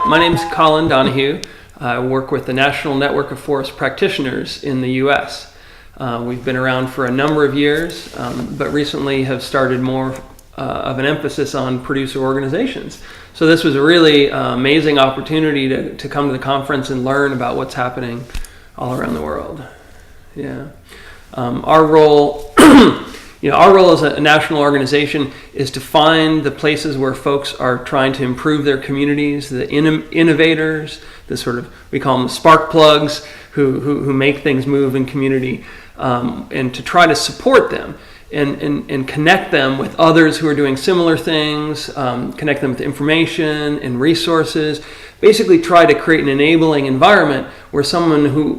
My name's COLIN DONOHUE. I work with the National Network of Forest Practitioners in the U.S. We've been around for a number of years, but recently have started more of an emphasis on producer organizations. So this was a really amazing opportunity to come to the conference and learn about what's happening all around the world. Yeah, our role. Our role as a national organization is to find the places where folks are trying to improve their communities, the innovators, we call them the spark plugs, who make things move in community, and to try to support them and connect them with others who are doing similar things, connect them with information and resources, basically try to create an enabling environment where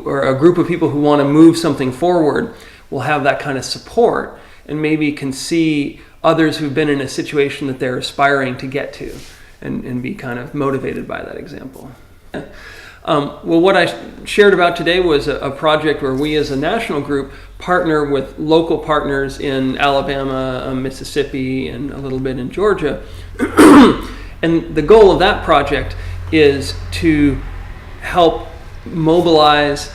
or a group of people who want to move something forward will have that kind of support, and maybe can see others who've been in a situation that they're aspiring to get to and be kind of motivated by that example. Well, what I shared about today was a project where we as a national group partner with local partners in Alabama, Mississippi, and a little bit in Georgia. And the goal of that project is to help mobilize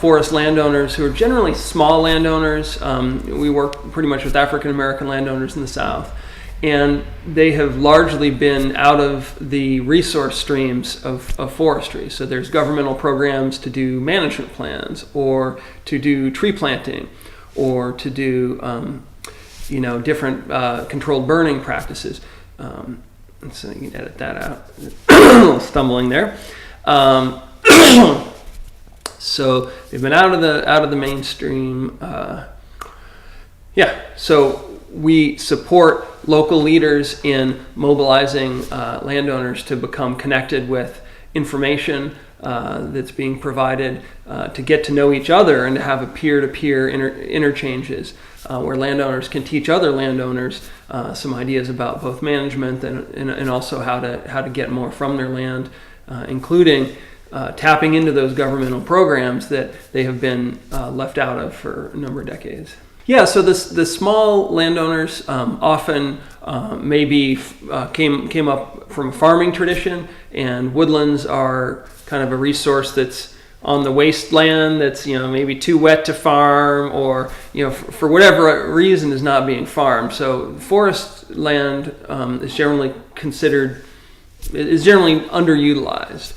forest landowners who are generally small landowners. We work pretty much with African American landowners in the South, and they have largely been out of the resource streams of forestry. So there's governmental programs to do management plans, or to do tree planting, or to do different controlled burning practices. So you can edit that out. A little stumbling there. So they've been out of the mainstream. So we support local leaders in mobilizing landowners to become connected with information that's being provided, to get to know each other and to have a peer-to-peer interchanges where landowners can teach other landowners some ideas about both management and also how to get more from their land, including tapping into those governmental programs that they have been left out of for a number of decades. Yeah, so the small landowners often maybe came up from a farming tradition, and woodlands are kind of a resource that's on the wasteland that's maybe too wet to farm, or for whatever reason is not being farmed. So forest land is generally underutilized.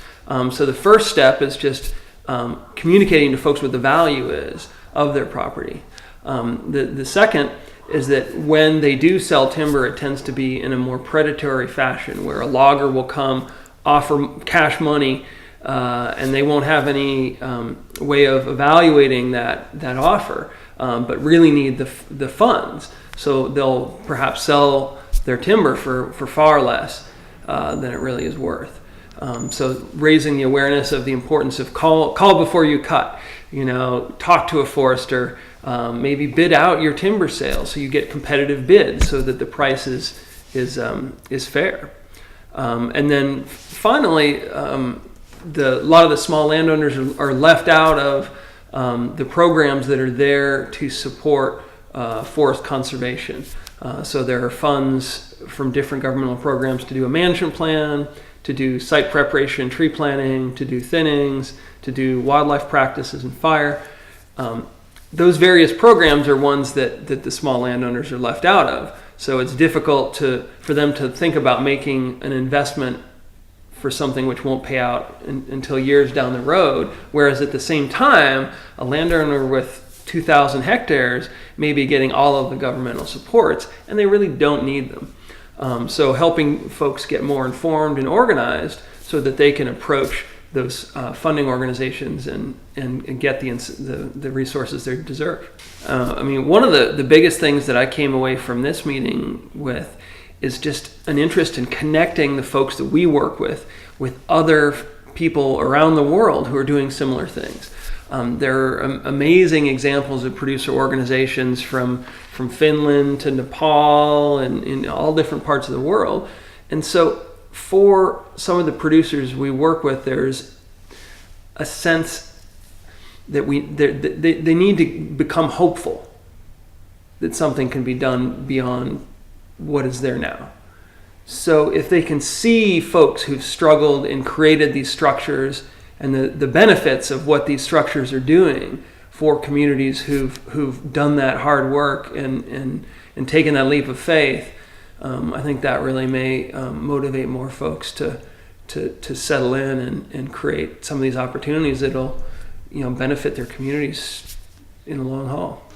So the first step is just communicating to folks what the value is of their property. The second is that when they do sell timber, it tends to be in a more predatory fashion, where a logger will come, offer cash money, and they won't have any way of evaluating that offer, but really need the funds. So they'll perhaps sell their timber for far less than it really is worth. So raising the awareness of the importance of call before you cut, talk to a forester, maybe bid out your timber sale so you get competitive bids so that the price is fair. And then finally, a lot of the small landowners are left out of the programs that are there to support forest conservation. So there are funds from different governmental programs to do a management plan, to do site preparation, tree planting, to do thinnings, to do wildlife practices and fire. Those various programs are ones that the small landowners are left out of. So it's difficult for them to think about making an investment for something which won't pay out until years down the road. Whereas at the same time, a landowner with 2,000 hectares may be getting all of the governmental supports, and they really don't need them. So helping folks get more informed and organized so that they can approach those funding organizations and get the resources they deserve. One of the biggest things that I came away from this meeting with is just an interest in connecting the folks that we work with other people around the world who are doing similar things. There are amazing examples of producer organizations from Finland to Nepal and in all different parts of the world. And so for some of the producers we work with, there's a sense that they need to become hopeful that something can be done beyond what is there now. So if they can see folks who've struggled and created these structures and the benefits of what these structures are doing for communities who've done that hard work and taken that leap of faith, I think that really may motivate more folks to settle in and create some of these opportunities that'll benefit their communities in the long haul.